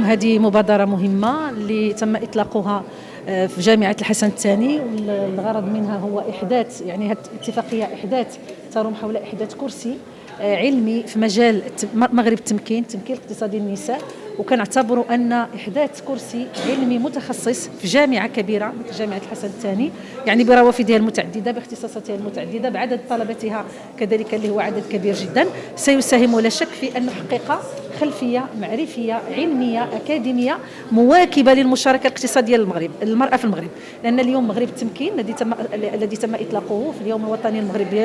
اليوم هذه مبادرة مهمة اللي تم إطلاقها في جامعة الحسن الثاني، والغرض منها هو إحداث يعني اتفاقية تروم حول إحداث كرسي علمي في مجال مغرب التمكين الاقتصادي للنساء. وكنعتبروا أن إحداث كرسي علمي متخصص في جامعة كبيرة مثل جامعة الحسن الثاني، يعني بروافدها المتعددة باختصاصاتها المتعددة بعدد طلبتها كذلك اللي هو عدد كبير جدا، سيساهم ولا شك في أن نحقق خلفية معرفية علمية أكاديمية مواكبة للمشاركة الاقتصادية للمرأة في المغرب. لأن اليوم مغرب التمكين الذي تم إطلاقه في اليوم الوطني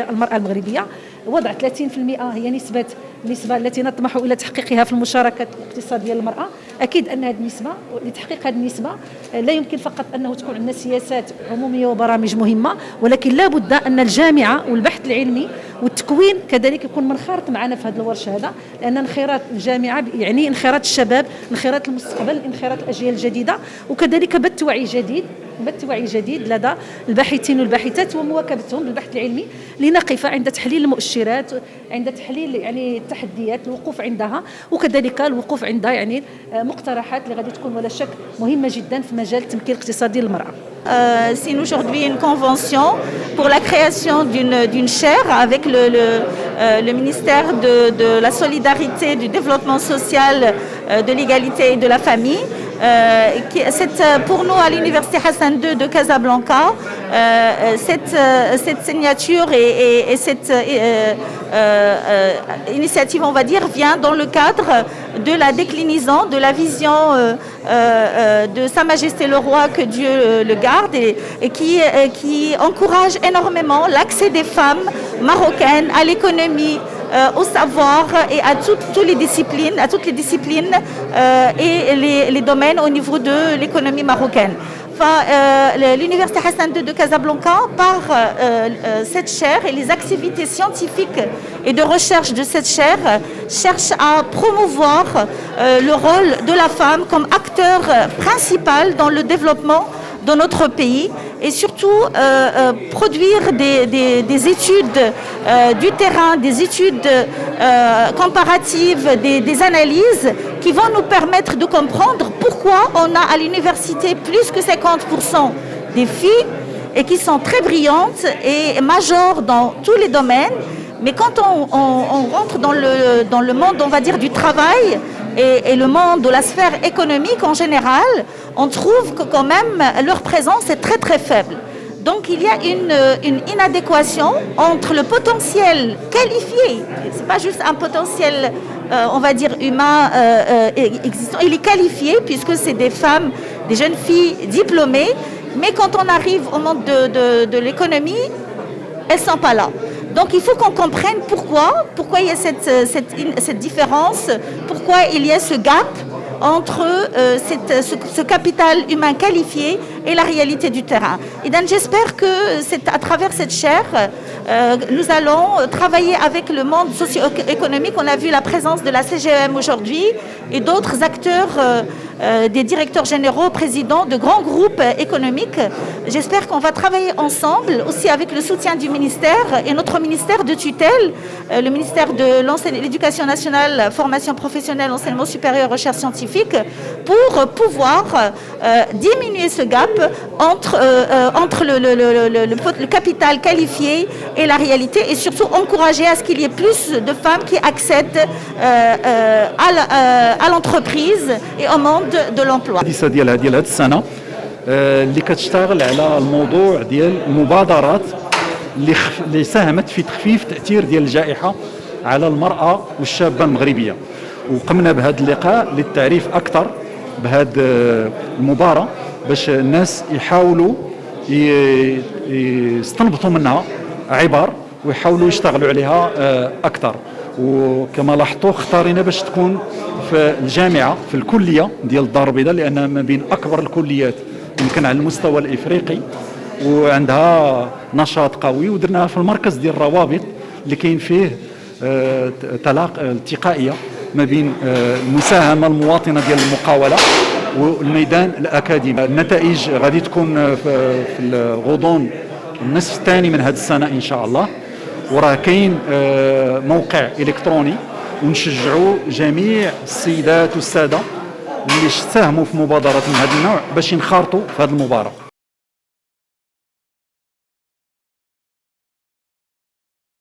المرأة المغربية وضع 30% هي النسبة التي نطمح إلى تحقيقها في المشاركة الاقتصادية للمرأة. أكيد أن هذه النسبة لتحقيق هذه النسبة لا يمكن فقط أنه تكون عندنا سياسات عمومية وبرامج مهمة، ولكن لا بد أن الجامعة والبحث العلمي والتكوين كذلك يكون منخرط معنا في هذا الورش هذا، لأن انخراط الجامعة يعني انخراط الشباب، انخراط المستقبل، انخراط الأجيال الجديدة، وكذلك بث وعي جديد لدى الباحثين والباحثات ومواكبتهم بالبحث العلمي لنقف عند تحليل المؤشرات، عند تحليل يعني التحديات، الوقوف عندها، وكذلك الوقوف عند يعني مقترحات اللي غادي تكون ولا شك مهمة جدا في مجال التمكين الاقتصادي للمرأة. Signe aujourd'hui une convention pour la création d'une chaire avec le ministère de la Solidarité, du Développement social, de l'égalité et de la famille. Pour nous, à l'Université Hassan II de Casablanca, cette signature et cette initiative, on va dire, vient dans le cadre de la déclinaison de la vision de Sa Majesté le Roi, que Dieu le garde, et qui encourage énormément l'accès des femmes marocaines à l'économie, au savoir et à toutes les disciplines et les domaines au niveau de l'économie marocaine. L'Université Hassan II de Casablanca, par cette chaire et les activités scientifiques et de recherche de cette chaire, cherche à promouvoir le rôle de la femme comme acteur principal dans le développement de notre pays, et surtout produire des études du terrain, des études comparatives, des analyses qui vont nous permettre de comprendre pourquoi on a à l'université plus que 50% des filles et qui sont très brillantes et majors dans tous les domaines. Mais quand on rentre dans le monde, on va dire, du travail et le monde de la sphère économique en général, on trouve que quand même leur présence est très très faible. Donc il y a une inadéquation entre le potentiel qualifié, c'est pas juste un potentiel on va dire humain existant, il est qualifié puisque c'est des femmes, des jeunes filles diplômées, mais quand on arrive au monde de l'économie, elles sont pas là. Donc il faut qu'on comprenne pourquoi il y a cette différence, pourquoi il y a ce gap entre ce capital humain qualifié et la réalité du terrain. Et donc j'espère que à travers cette chaire, nous allons travailler avec le monde socio-économique. On a vu la présence de la CGEM aujourd'hui et d'autres acteurs, des directeurs généraux, présidents de grands groupes économiques. J'espère qu'on va travailler ensemble, aussi avec le soutien du ministère et notre ministère de tutelle, le ministère de l'Éducation nationale, formation professionnelle, enseignement supérieur, recherche scientifique, pour pouvoir diminuer ce gap entre le capital qualifié et la réalité, et surtout encourager à ce qu'il y ait plus de femmes qui accèdent à l'entreprise et au monde de l'emploi. ديال هذه السنه اللي كتشتغل على الموضوع ديال المبادرات اللي ساهمت في تخفيف تاثير ديال الجائحه على المراه والشابه المغربيه. وقمنا بهذا اللقاء للتعريف اكثر بهذه المبادره باش الناس يحاولوا يستنبطوا منها عبر ويحاولوا يشتغلوا عليها اكثر. وكما لاحظتوا اختارينا باش تكون في الجامعه في الكليه ديال الدار البيضاء، لانها ما بين اكبر الكليات يمكن على المستوى الافريقي وعندها نشاط قوي، ودرناها في المركز ديال الروابط اللي كاين فيه التقائيه ما بين المساهمه المواطنه ديال المقاوله والميدان الاكاديمي. النتائج غادي تكون في الغضون النصف الثاني من هذه السنه ان شاء الله، وراه كاين موقع الكتروني، ونشجعوا جميع السيدات والساده اللي ساهموا في مبادرات من هذا النوع باش ينخرطوا في هذه المباراه.